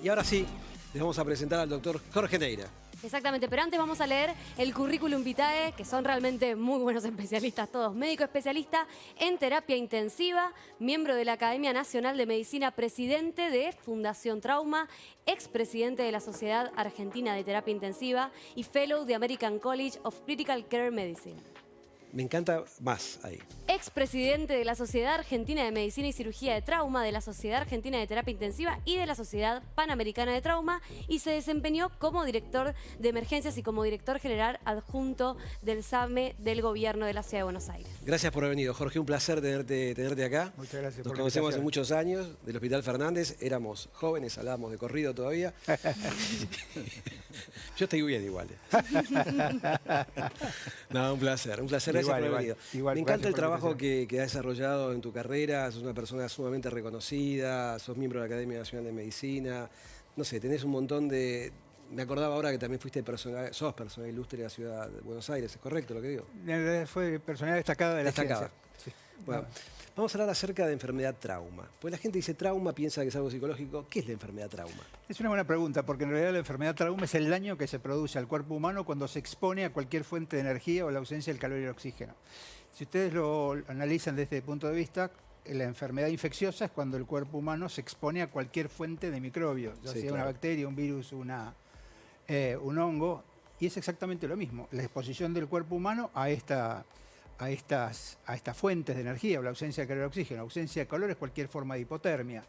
Y ahora sí, les vamos a presentar al doctor Jorge Neira. Exactamente, pero antes vamos a leer el currículum vitae, que son realmente muy buenos especialistas todos. Médico especialista en terapia intensiva, miembro de la Academia Nacional de Medicina, presidente de Fundación Trauma, expresidente de la Sociedad Argentina de Terapia Intensiva y fellow de American College of Critical Care Medicine. Me encanta más ahí. Expresidente de la Sociedad Argentina de Medicina y Cirugía de Trauma, de la Sociedad Argentina de Terapia Intensiva y de la Sociedad Panamericana de Trauma, y se desempeñó como director de emergencias y como director general adjunto del SAME del Gobierno de la Ciudad de Buenos Aires. Gracias por haber venido, Jorge. Un placer tenerte acá. Muchas gracias. Nos conocemos hace muchos años del Hospital Fernández. Éramos jóvenes, hablábamos de corrido todavía. Yo estoy bien igual. No, un placer. Gracias por haber venido. Igual, me encanta el trabajo que has desarrollado en tu carrera. Sos una persona sumamente reconocida, sos miembro de la Academia Nacional de Medicina. No sé, tenés un montón de... Me acordaba ahora que también sos persona ilustre de la ciudad de Buenos Aires, ¿es correcto lo que digo? Fue personalidad destacada de la ciencia. Sí. Bueno, vamos a hablar acerca de enfermedad trauma. Pues la gente dice trauma, piensa que es algo psicológico. ¿Qué es la enfermedad trauma? Es una buena pregunta, porque en realidad la enfermedad trauma es el daño que se produce al cuerpo humano cuando se expone a cualquier fuente de energía o la ausencia del calor y el oxígeno. Si ustedes lo analizan desde este punto de vista, la enfermedad infecciosa es cuando el cuerpo humano se expone a cualquier fuente de microbios, ya sea una bacteria, un virus, un hongo, y es exactamente lo mismo. La exposición del cuerpo humano a estas fuentes de energía, o la ausencia de calor y oxígeno. Ausencia de calor es cualquier forma de hipotermia.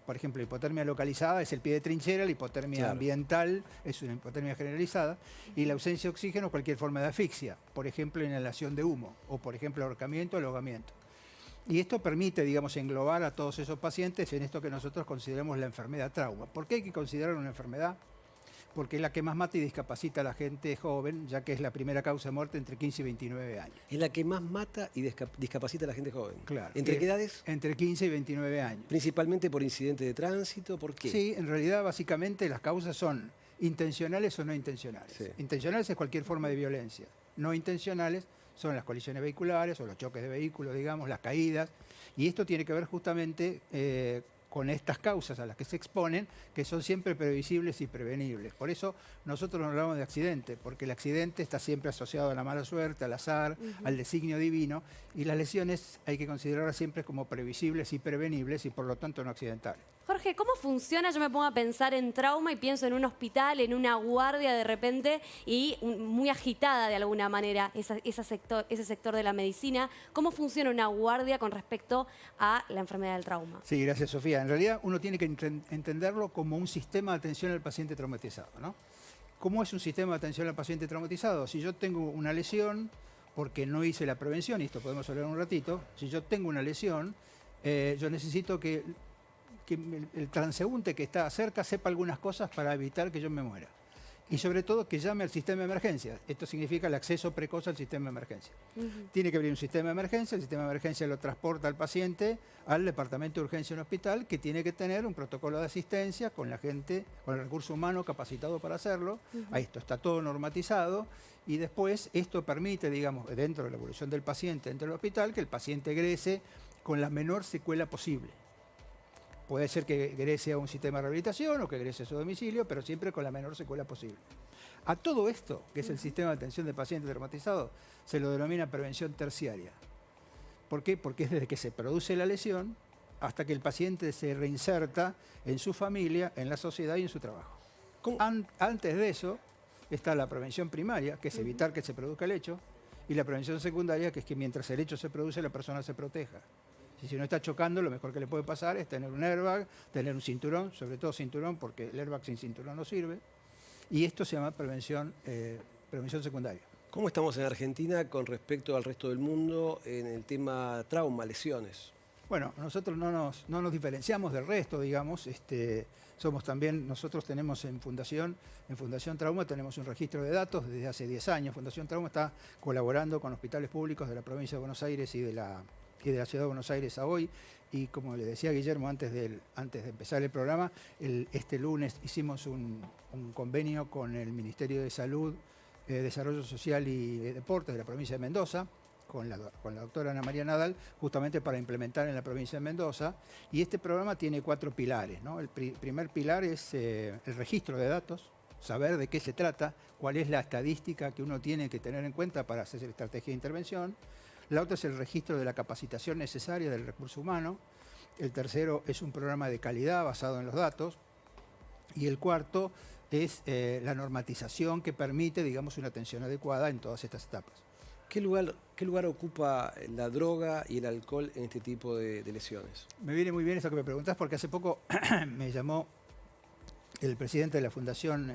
Por ejemplo, la hipotermia localizada es el pie de trinchera, la hipotermia ambiental es una hipotermia generalizada, y la ausencia de oxígeno cualquier forma de asfixia, por ejemplo, inhalación de humo, o por ejemplo, ahorcamiento o ahogamiento. Y esto permite, digamos, englobar a todos esos pacientes en esto que nosotros consideramos la enfermedad trauma. ¿Por qué hay que considerar una enfermedad? Porque es la que más mata y discapacita a la gente joven, ya que es la primera causa de muerte entre 15 y 29 años. Es la que más mata y discapacita a la gente joven. Claro. ¿Entre qué edades? Entre 15 y 29 años. Principalmente por incidentes de tránsito, ¿por qué? Sí, en realidad básicamente las causas son intencionales o no intencionales. Sí. Intencionales es cualquier forma de violencia. No intencionales son las colisiones vehiculares o los choques de vehículos, digamos, las caídas. Y esto tiene que ver justamente con estas causas a las que se exponen, que son siempre previsibles y prevenibles. Por eso nosotros no hablamos de accidente, porque el accidente está siempre asociado a la mala suerte, al azar, al designio divino, y las lesiones hay que considerarlas siempre como previsibles y prevenibles y por lo tanto no accidentales. Jorge, ¿cómo funciona? Yo me pongo a pensar en trauma y pienso en un hospital, en una guardia de repente y muy agitada de alguna manera ese sector de la medicina. ¿Cómo funciona una guardia con respecto a la enfermedad del trauma? Sí, gracias Sofía. En realidad uno tiene que entenderlo como un sistema de atención al paciente traumatizado, ¿no? ¿Cómo es un sistema de atención al paciente traumatizado? Si yo tengo una lesión porque no hice la prevención, y esto podemos hablar un ratito, si yo tengo una lesión, yo necesito que el transeúnte que está cerca sepa algunas cosas para evitar que yo me muera. Y sobre todo que llame al sistema de emergencia. Esto significa el acceso precoz al sistema de emergencia. Tiene que abrir un sistema de emergencia, el sistema de emergencia lo transporta al paciente al departamento de urgencia en un hospital, que tiene que tener un protocolo de asistencia con la gente, con el recurso humano capacitado para hacerlo. Ahí esto está todo normatizado y después esto permite, digamos, dentro de la evolución del paciente dentro del hospital, que el paciente egrese con la menor secuela posible. Puede ser que egrese a un sistema de rehabilitación o que egrese a su domicilio, pero siempre con la menor secuela posible. A todo esto, que es el sistema de atención de pacientes traumatizados, se lo denomina prevención terciaria. ¿Por qué? Porque es desde que se produce la lesión hasta que el paciente se reinserta en su familia, en la sociedad y en su trabajo. Antes de eso está la prevención primaria, que es evitar que se produzca el hecho, y la prevención secundaria, que es que mientras el hecho se produce, la persona se proteja. Si no está chocando, lo mejor que le puede pasar es tener un airbag, tener un cinturón, sobre todo cinturón, porque el airbag sin cinturón no sirve. Y esto se llama prevención secundaria. ¿Cómo estamos en Argentina con respecto al resto del mundo en el tema trauma, lesiones? Bueno, nosotros no nos diferenciamos del resto, digamos. Nosotros tenemos en Fundación Trauma tenemos un registro de datos desde hace 10 años. Fundación Trauma está colaborando con hospitales públicos de la provincia de Buenos Aires y de la Ciudad de Buenos Aires a hoy, y como le decía Guillermo antes de empezar el programa, este lunes hicimos un convenio con el Ministerio de Salud, Desarrollo Social y Deportes de la provincia de Mendoza, con la doctora Ana María Nadal, justamente para implementar en la provincia de Mendoza. Y este programa tiene 4 pilares, ¿no? El primer pilar es el registro de datos, saber de qué se trata, cuál es la estadística que uno tiene que tener en cuenta para hacer estrategia de intervención. La otra es el registro de la capacitación necesaria del recurso humano. El tercero es un programa de calidad basado en los datos. Y el cuarto es la normatización que permite, digamos, una atención adecuada en todas estas etapas. ¿Qué lugar ocupa la droga y el alcohol en este tipo de lesiones? Me viene muy bien eso que me preguntás, porque hace poco me llamó el presidente de la Fundación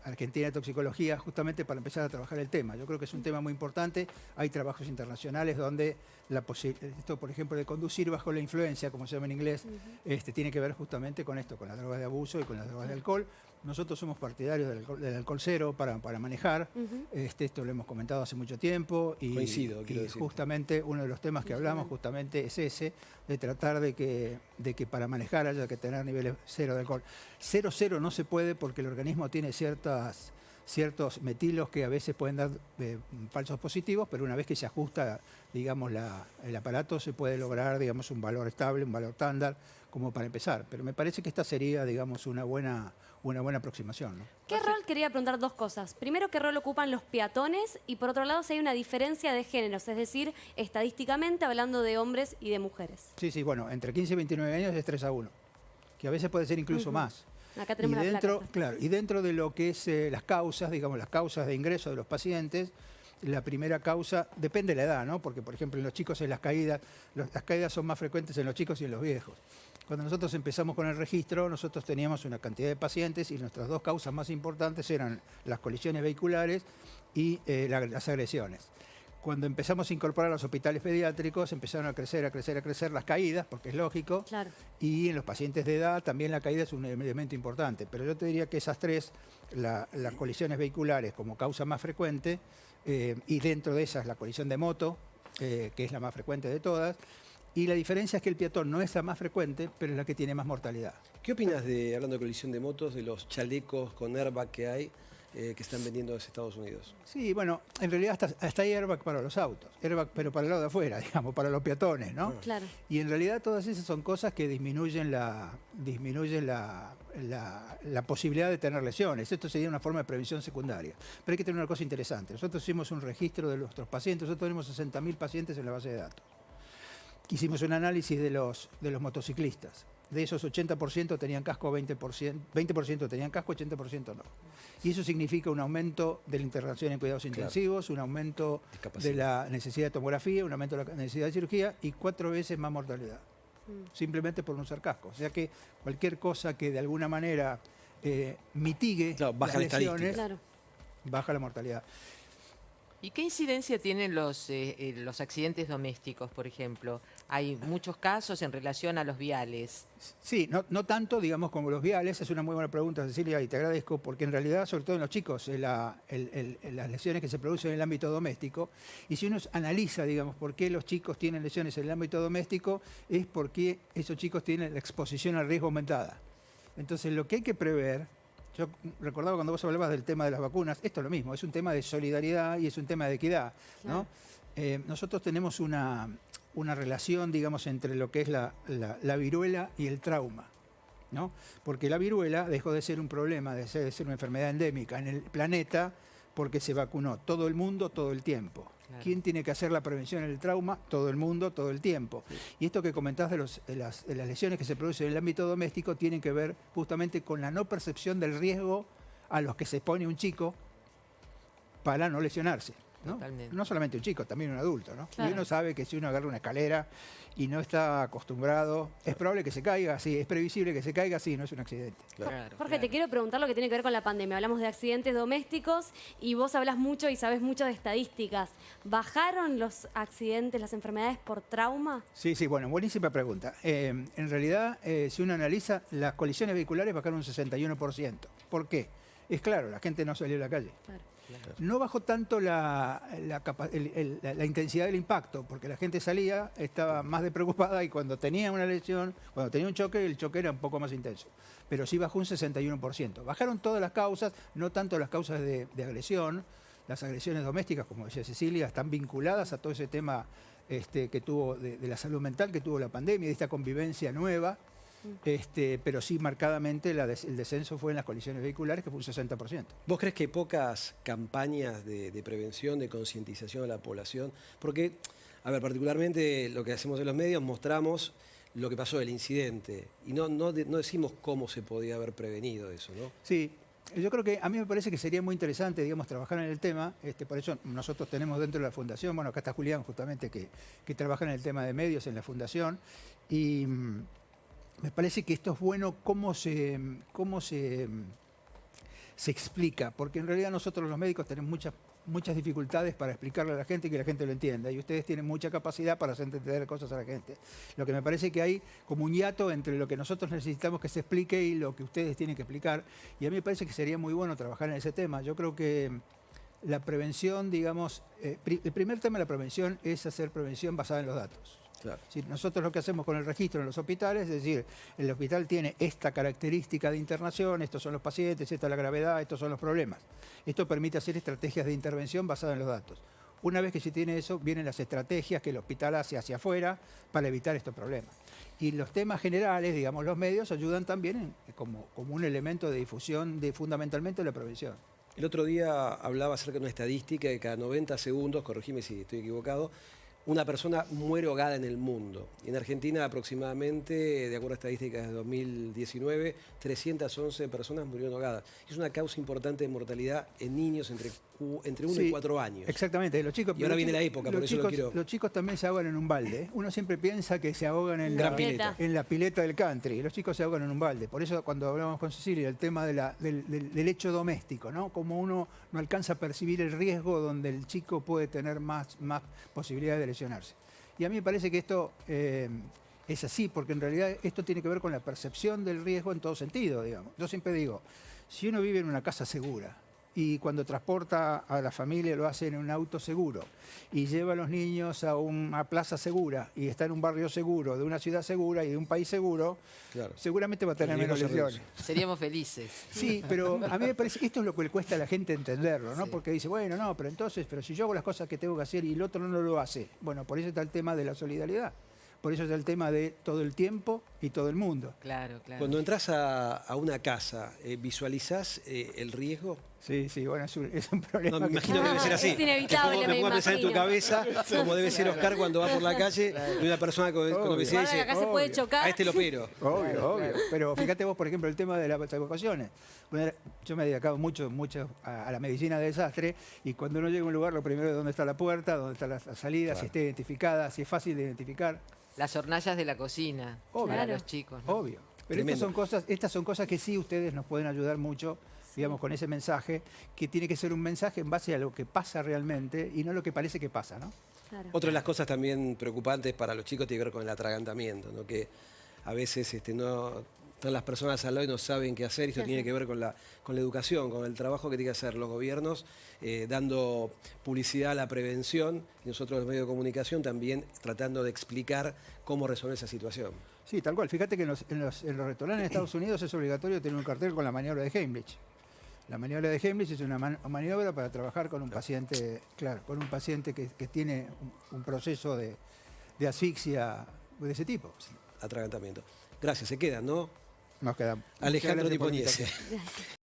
Argentina de Toxicología justamente para empezar a trabajar el tema. Yo creo que es un tema muy importante. Hay trabajos internacionales donde esto, por ejemplo, de conducir bajo la influencia, como se llama en inglés, tiene que ver justamente con esto, con las drogas de abuso y con las drogas de alcohol. Nosotros somos partidarios del alcohol cero para manejar. Esto lo hemos comentado hace mucho tiempo. Y, Coincido, quiero decir. Justamente uno de los temas que hablamos justamente es ese, de tratar de que para manejar haya que tener niveles cero de alcohol. Cero no se puede porque el organismo tiene ciertos metilos que a veces pueden dar falsos positivos, pero una vez que se ajusta, digamos, el aparato, se puede lograr, digamos, un valor estable, un valor estándar, como para empezar. Pero me parece que esta sería, digamos, una buena aproximación, ¿no? ¿Qué rol? Quería preguntar 2 cosas. Primero, ¿qué rol ocupan los peatones? Y por otro lado, si hay una diferencia de géneros, es decir, estadísticamente hablando de hombres y de mujeres. Sí, bueno, entre 15 y 29 años es 3-1, que a veces puede ser incluso más. Acá tenemos la placa. Claro, y dentro de lo que es las causas, digamos, las causas de ingreso de los pacientes, la primera causa, depende de la edad, ¿no? Porque, por ejemplo, en los chicos es las caídas son más frecuentes en los chicos y en los viejos. Cuando nosotros empezamos con el registro, nosotros teníamos una cantidad de pacientes y nuestras 2 causas más importantes eran las colisiones vehiculares y las agresiones. Cuando empezamos a incorporar a los hospitales pediátricos, empezaron a crecer las caídas, porque es lógico. Claro. Y en los pacientes de edad también la caída es un elemento importante. Pero yo te diría que esas 3, las colisiones vehiculares como causa más frecuente, y dentro de esas la colisión de moto, que es la más frecuente de todas. Y la diferencia es que el peatón no es la más frecuente, pero es la que tiene más mortalidad. ¿Qué opinas hablando de colisión de motos, de los chalecos con airbag que hay, que están vendiendo en Estados Unidos? Sí, bueno, en realidad hasta hay airbag para los autos, airbag pero para el lado de afuera, digamos, para los peatones, ¿no? Claro. Y en realidad todas esas son cosas que disminuyen la posibilidad de tener lesiones. Esto sería una forma de prevención secundaria. Pero hay que tener una cosa interesante. Nosotros hicimos un registro de nuestros pacientes, nosotros tenemos 60.000 pacientes en la base de datos. Hicimos un análisis de los motociclistas. De esos 80% tenían casco, 20% tenían casco, 80% no. Y eso significa un aumento de la internación en cuidados intensivos, un aumento de la necesidad de tomografía, un aumento de la necesidad de cirugía y 4 veces más mortalidad. Simplemente por no usar casco. O sea que cualquier cosa que de alguna manera mitigue baja las lesiones, baja la mortalidad. ¿Y qué incidencia tienen los accidentes domésticos, por ejemplo? Hay muchos casos en relación a los viales. Sí, no tanto, digamos, como los viales. Es una muy buena pregunta, Cecilia, y te agradezco, porque en realidad, sobre todo en los chicos, las lesiones que se producen en el ámbito doméstico, y si uno analiza, digamos, por qué los chicos tienen lesiones en el ámbito doméstico, es porque esos chicos tienen la exposición al riesgo aumentada. Entonces, lo que hay que prever... Yo recordaba cuando vos hablabas del tema de las vacunas, esto es lo mismo, es un tema de solidaridad y es un tema de equidad, ¿no? Nosotros tenemos una relación, digamos, entre lo que es la viruela y el trauma, ¿no? Porque la viruela dejó de ser un problema, de ser una enfermedad endémica en el planeta porque se vacunó todo el mundo, todo el tiempo. Claro. ¿Quién tiene que hacer la prevención del trauma? Todo el mundo, todo el tiempo. Sí. Y esto que comentás de las lesiones que se producen en el ámbito doméstico tienen que ver justamente con la no percepción del riesgo a los que se expone un chico para no lesionarse, ¿no? No solamente un chico, también un adulto, ¿no? Claro. Y uno sabe que si uno agarra una escalera y no está acostumbrado, es probable que se caiga, sí, es previsible que se caiga, sí, no es un accidente. Claro. Jorge, te quiero preguntar lo que tiene que ver con la pandemia. Hablamos de accidentes domésticos y vos hablas mucho y sabés mucho de estadísticas. ¿Bajaron los accidentes, las enfermedades por trauma? Sí, bueno, buenísima pregunta. En realidad, si uno analiza, las colisiones vehiculares bajaron un 61%. ¿Por qué? Es claro, la gente no salió a la calle. Claro. No bajó tanto la intensidad del impacto, porque la gente salía, estaba más despreocupada y cuando tenía una lesión, cuando tenía un choque, el choque era un poco más intenso. Pero sí bajó un 61%. Bajaron todas las causas, no tanto las causas de agresión, las agresiones domésticas, como decía Cecilia, están vinculadas a todo ese tema que tuvo de la salud mental que tuvo la pandemia, de esta convivencia nueva, pero sí marcadamente el descenso fue en las colisiones vehiculares, que fue un 60%. ¿Vos crees que hay pocas campañas de prevención, de concientización a la población? Porque, a ver, particularmente lo que hacemos en los medios, mostramos lo que pasó del incidente y no decimos cómo se podía haber prevenido eso, ¿no? Sí, yo creo que a mí me parece que sería muy interesante, digamos, trabajar en el tema. Por eso nosotros tenemos dentro de la Fundación, bueno, acá está Julián justamente que trabaja en el tema de medios en la Fundación, y me parece que esto es bueno cómo se explica, porque en realidad nosotros los médicos tenemos muchas dificultades para explicarle a la gente y que la gente lo entienda, y ustedes tienen mucha capacidad para hacer entender cosas a la gente. Lo que me parece que hay como un hiato entre lo que nosotros necesitamos que se explique y lo que ustedes tienen que explicar, y a mí me parece que sería muy bueno trabajar en ese tema. Yo creo que la prevención, digamos, el primer tema de la prevención es hacer prevención basada en los datos. Claro. Si nosotros lo que hacemos con el registro en los hospitales, es decir, el hospital tiene esta característica de internación, estos son los pacientes, esta es la gravedad, estos son los problemas. Esto permite hacer estrategias de intervención basadas en los datos. Una vez que se tiene eso, vienen las estrategias que el hospital hace hacia afuera para evitar estos problemas. Y los temas generales, digamos, los medios ayudan también como un elemento de difusión fundamentalmente de la prevención. El otro día hablaba acerca de una estadística de cada 90 segundos, corregime si estoy equivocado, una persona muere ahogada en el mundo. En Argentina aproximadamente, de acuerdo a estadísticas de 2019, 311 personas murieron ahogadas. Es una causa importante de mortalidad en niños entre 1 y 4 años. Exactamente, los chicos. Y ahora viene la época, por eso lo quiero. Los chicos también se ahogan en un balde. Uno siempre piensa que se ahogan en la pileta del country. Los chicos se ahogan en un balde. Por eso cuando hablamos con Cecilia del tema del hecho doméstico, ¿no? Como uno no alcanza a percibir el riesgo donde el chico puede tener más posibilidades de lesionarse. Y a mí me parece que esto es así, porque en realidad esto tiene que ver con la percepción del riesgo en todo sentido, digamos. Yo siempre digo, si uno vive en una casa segura, y cuando transporta a la familia lo hace en un auto seguro, y lleva a los niños a una plaza segura, y está en un barrio seguro, de una ciudad segura y de un país seguro, claro, seguramente va a tener menos lesiones. Seríamos felices. Sí, pero a mí me parece que esto es lo que le cuesta a la gente entenderlo, ¿no? Sí. Porque dice, bueno, no, pero si yo hago las cosas que tengo que hacer y el otro no lo hace, bueno, por eso está el tema de la solidaridad. Por eso es el tema de todo el tiempo y todo el mundo. Claro, claro. Cuando entras a una casa, ¿visualizás el riesgo? Sí, bueno, es un problema. No, me imagino que debe ser así. Es inevitable, me pongo a pensar en tu cabeza, como debe ser Oscar cuando va por la calle y una persona con obesidad dice, acá se puede chocar. A este lo opero. Obvio. Pero fíjate vos, por ejemplo, el tema de las evacuaciones. Bueno, yo me he dedicado mucho a la medicina de desastre, y cuando uno llega a un lugar, lo primero es dónde está la puerta, dónde está la salida, claro, si está identificada, si es fácil de identificar. Las hornallas de la cocina, para los chicos, ¿no? Obvio. Pero estas son cosas que sí ustedes nos pueden ayudar mucho, digamos, con ese mensaje, que tiene que ser un mensaje en base a lo que pasa realmente y no lo que parece que pasa, ¿no? Claro. Otra de las cosas también preocupantes para los chicos tiene que ver con el atragantamiento, ¿no? Que a veces no están las personas al lado y no saben qué hacer, y esto tiene que ver con la educación, con el trabajo que tienen que hacer los gobiernos, dando publicidad a la prevención, y nosotros los medios de comunicación también tratando de explicar cómo resolver esa situación. Sí, tal cual. Fíjate que en los restaurantes de Estados Unidos es obligatorio tener un cartel con la maniobra de Heimlich. La maniobra de Heimlich es una maniobra para trabajar con un paciente, claro, con un paciente que tiene un proceso de asfixia de ese tipo. Atragantamiento. Gracias, se quedan, ¿no? Nos quedamos. Alejandro Tiponiese.